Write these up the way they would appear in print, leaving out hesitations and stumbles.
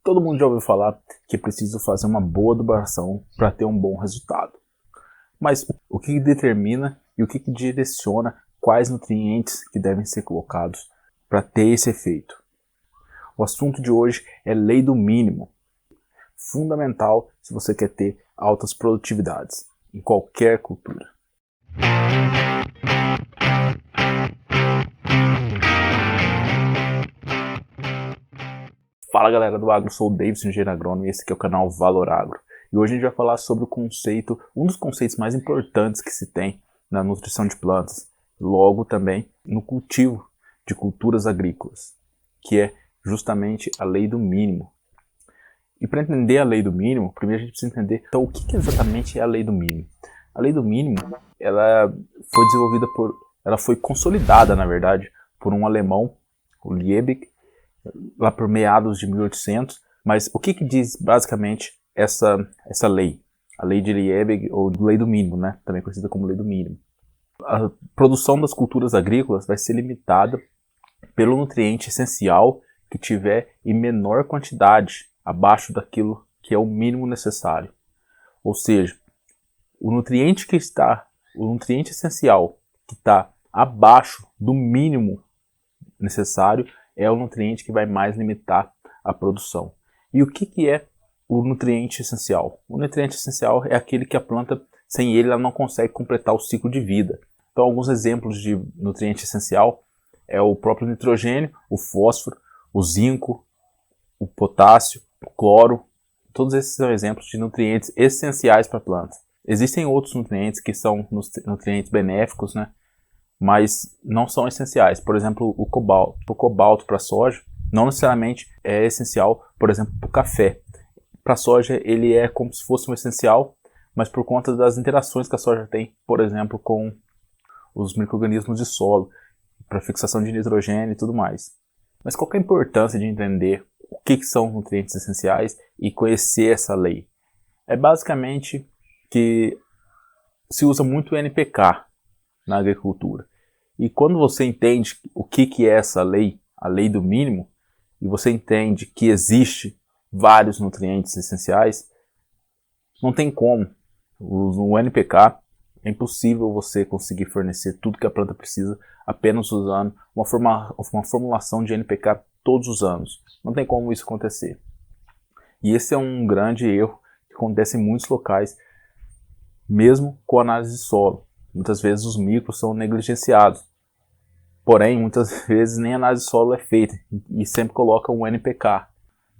Todo mundo já ouviu falar que é preciso fazer uma boa adubação para ter um bom resultado. Mas o que determina e o que direciona quais nutrientes que devem ser colocados para ter esse efeito? O assunto de hoje é lei do mínimo, fundamental se você quer ter altas produtividades em qualquer cultura. Fala galera do Agro, sou o Davidson, engenheiro agrônomo, e esse aqui é o canal Valor Agro. E hoje a gente vai falar sobre o conceito, um dos conceitos mais importantes que se tem na nutrição de plantas, logo também no cultivo de culturas agrícolas, que é justamente a lei do mínimo. E para entender a lei do mínimo, primeiro a gente precisa entender então, o que exatamente é a lei do mínimo. A lei do mínimo, ela foi desenvolvida ela foi consolidada, na verdade, por um alemão, o Liebig, lá por meados de 1800, mas o que diz basicamente essa lei? A lei de Liebig, ou lei do mínimo, né? Também conhecida como lei do mínimo. A produção das culturas agrícolas vai ser limitada pelo nutriente essencial que tiver em menor quantidade, abaixo daquilo que é o mínimo necessário. Ou seja, o nutriente essencial que está abaixo do mínimo necessário é o nutriente que vai mais limitar a produção. E o que é o nutriente essencial? O nutriente essencial é aquele que a planta, sem ele, ela não consegue completar o ciclo de vida. Então, alguns exemplos de nutriente essencial é o próprio nitrogênio, o fósforo, o zinco, o potássio, o cloro. Todos esses são exemplos de nutrientes essenciais para a planta. Existem outros nutrientes que são nutrientes benéficos, né? Mas não são essenciais. Por exemplo, o cobalto para a soja não necessariamente é essencial, por exemplo, para o café. Para a soja ele é como se fosse um essencial, mas por conta das interações que a soja tem, por exemplo, com os micro-organismos de solo, para fixação de nitrogênio e tudo mais. Mas qual que é a importância de entender o que são nutrientes essenciais e conhecer essa lei? É basicamente que se usa muito o NPK na agricultura. E quando você entende o que é essa lei, a lei do mínimo, e você entende que existe vários nutrientes essenciais, não tem como. No NPK é impossível você conseguir fornecer tudo que a planta precisa apenas usando uma formulação de NPK todos os anos. Não tem como isso acontecer. E esse é um grande erro que acontece em muitos locais, mesmo com análise de solo. Muitas vezes os micros são negligenciados. Porém, muitas vezes nem análise de solo é feita e sempre coloca um NPK.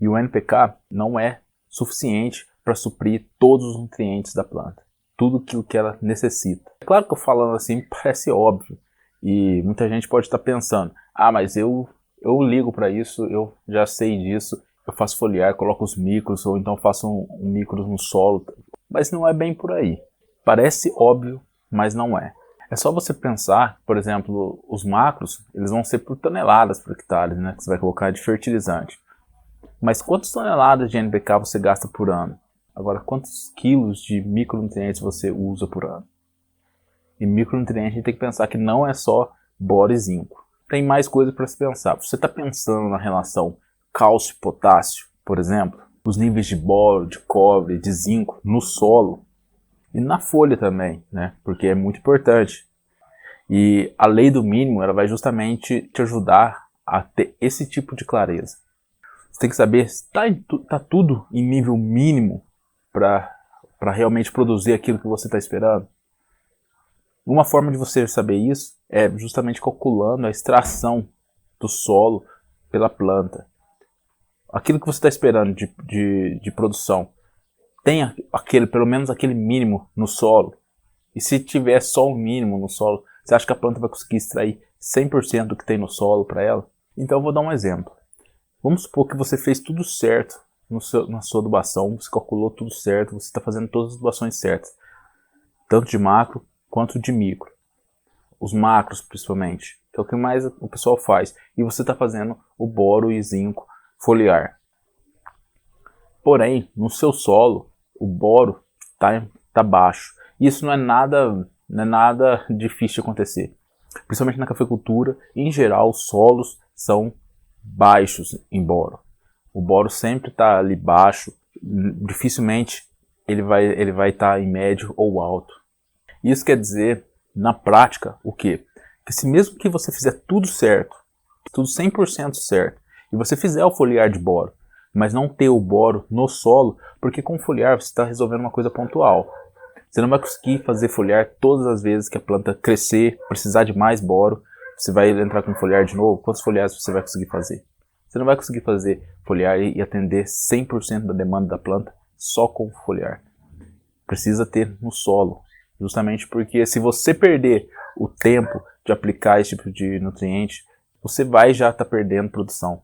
E o NPK não é suficiente para suprir todos os nutrientes da planta. Tudo aquilo que ela necessita. É claro que eu falando assim parece óbvio. E muita gente pode estar pensando, mas eu ligo para isso, eu já sei disso. Eu faço foliar, coloco os micros ou então faço um micro no solo. Mas não é bem por aí. Parece óbvio, mas não é. É só você pensar, por exemplo, os macros, eles vão ser por toneladas por hectare, né, que você vai colocar de fertilizante. Mas quantas toneladas de NPK você gasta por ano? Agora, quantos quilos de micronutrientes você usa por ano? E micronutrientes a gente tem que pensar que não é só boro e zinco. Tem mais coisa para se pensar. Você está pensando na relação cálcio-potássio, por exemplo, os níveis de boro, de cobre, de zinco no solo, e na folha também, né? Porque é muito importante. E a lei do mínimo, ela vai justamente te ajudar a ter esse tipo de clareza. Você tem que saber se está tudo em nível mínimo para realmente produzir aquilo que você está esperando. Uma forma de você saber isso é justamente calculando a extração do solo pela planta. Aquilo que você está esperando de produção tem pelo menos aquele mínimo no solo. E se tiver só o mínimo no solo, você acha que a planta vai conseguir extrair 100% do que tem no solo para ela? Então eu vou dar um exemplo. Vamos supor que você fez tudo certo na sua adubação, você calculou tudo certo, você está fazendo todas as adubações certas, tanto de macro quanto de micro. Os macros principalmente, que é o que mais o pessoal faz. E você está fazendo o boro e zinco foliar. Porém, no seu solo, o boro tá baixo. Isso não é nada difícil de acontecer. Principalmente na cafeicultura, em geral, os solos são baixos em boro. O boro sempre está ali baixo, dificilmente ele vai estar em médio ou alto. Isso quer dizer, na prática, o quê? Que se mesmo que você fizer tudo certo, tudo 100% certo, e você fizer o foliar de boro, mas não ter o boro no solo, porque com o foliar você está resolvendo uma coisa pontual. Você não vai conseguir fazer foliar todas as vezes que a planta crescer, precisar de mais boro, você vai entrar com foliar de novo. Quantos foliares você vai conseguir fazer? Você não vai conseguir fazer foliar e atender 100% da demanda da planta só com foliar. Precisa ter no solo, justamente porque se você perder o tempo de aplicar esse tipo de nutriente, você vai já estar perdendo produção.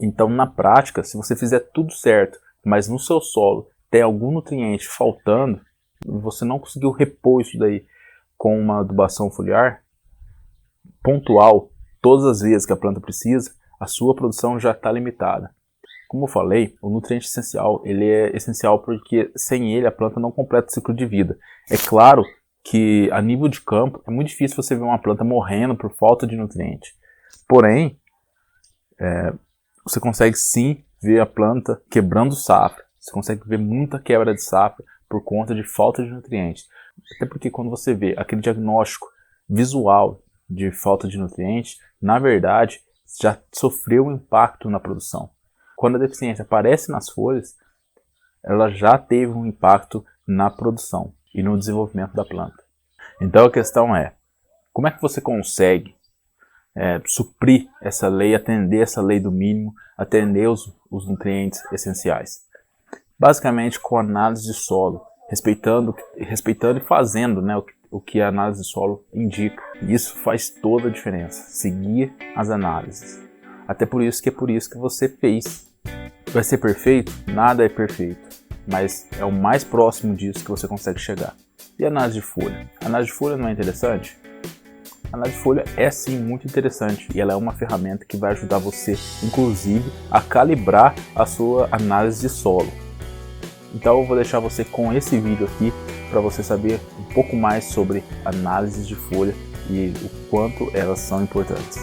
Então, na prática, se você fizer tudo certo, mas no seu solo tem algum nutriente faltando, você não conseguiu repor isso daí com uma adubação foliar pontual, todas as vezes que a planta precisa, a sua produção já está limitada. Como eu falei, o nutriente essencial, ele é essencial porque sem ele a planta não completa o ciclo de vida. É claro que a nível de campo é muito difícil você ver uma planta morrendo por falta de nutriente. Porém, você consegue sim ver a planta quebrando safra. Você consegue ver muita quebra de safra por conta de falta de nutrientes. Até porque quando você vê aquele diagnóstico visual de falta de nutrientes, na verdade, já sofreu um impacto na produção. Quando a deficiência aparece nas folhas, ela já teve um impacto na produção e no desenvolvimento da planta. Então a questão é, como é que você consegue suprir essa lei, atender essa lei do mínimo, atender os nutrientes essenciais? Basicamente com análise de solo, respeitando e fazendo, né, o que a análise de solo indica. E isso faz toda a diferença, seguir as análises. Até por isso que você fez. Vai ser perfeito? Nada é perfeito, mas é o mais próximo disso que você consegue chegar. E a análise de folha? A análise de folha não é interessante? A análise de folha é sim muito interessante e ela é uma ferramenta que vai ajudar você, inclusive, a calibrar a sua análise de solo. Então eu vou deixar você com esse vídeo aqui para você saber um pouco mais sobre análises de folha e o quanto elas são importantes.